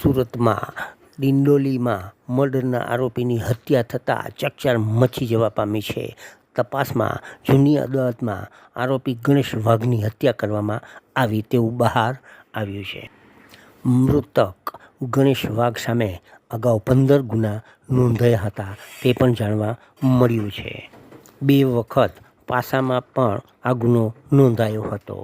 સુરતમાં ડિંડોલીમાં મર્ડરના આરોપીની હત્યા થતાં ચકચાર મચી જવા પામી છે. તપાસમાં જૂની અદાલતમાં આરોપી ગણેશ વાઘની હત્યા કરવામાં આવી તેવું બહાર આવ્યું છે. મૃતક ગણેશ વાઘ સામે અગાઉ 15 ગુના નોંધાયા હતા તે પણ જાણવા મળ્યું છે. 2 વખત પાસામાં પણ આ ગુનો નોંધાયો હતો.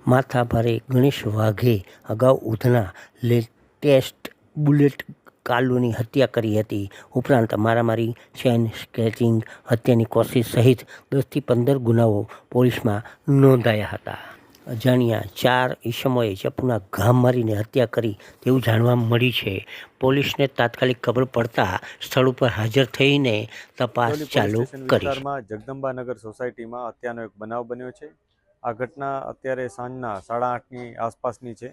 માથાભારે ગણેશ વાઘે અગાઉ ઉધના લેટેસ્ટ બુલેટ કાલુની હત્યા કરી હતી. ઉપરાંત મારામારી, ચેઇન સ્નેચિંગ, હત્યાની કોશિશ સહિત 10થી 15 ગુનાઓ પોલીસમાં નોંધાયા હતા. અજાણ્યા 4 ઈસમોએ ચપ્પુના ઘા મારીને હત્યા કરી તેવું જાણવા મળ્યું છે. પોલીસને તાત્કાલિક ખબર પડતા સ્થળ ઉપર હાજર થઈને તપાસ ચાલુ કરી. જગદંબાનગર સોસાયટીમાં હત્યાનો એક બનાવ બન્યો છે. આ ઘટના અત્યારે સાંજના 8:30ની આસપાસની છે.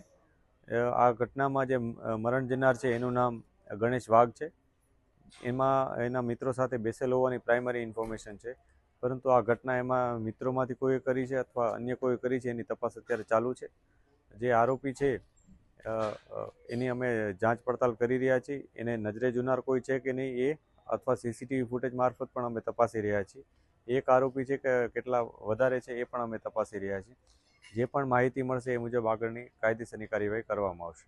આ ઘટનામાં જે મરણ જનાર છે એનું નામ ગણેશ વાઘ છે. એમાં એના મિત્રો સાથે બેસેલ હોવાની પ્રાઇમરી ઇન્ફોર્મેશન છે, પરંતુ આ ઘટના એમાં મિત્રોમાંથી કોઈએ કરી છે અથવા અન્ય કોઈ કરી છે એની તપાસ અત્યારે ચાલુ છે. જે આરોપી છે એની અમે જાંચ પડતાલ કરી રહ્યા છીએ. એને નજરે જોનાર કોઈ છે કે નહીં એ અથવા સીસીટીવી ફૂટેજ મારફત પણ અમે તપાસી રહ્યા છીએ. એક આરોપી છે કે કેટલા વધારે છે એ પણ અમે તપાસી રહ્યા છીએ. જે પણ માહિતી મળશે એ મુજબ આગળની કાયદેસરની કાર્યવાહી કરવામાં આવશે.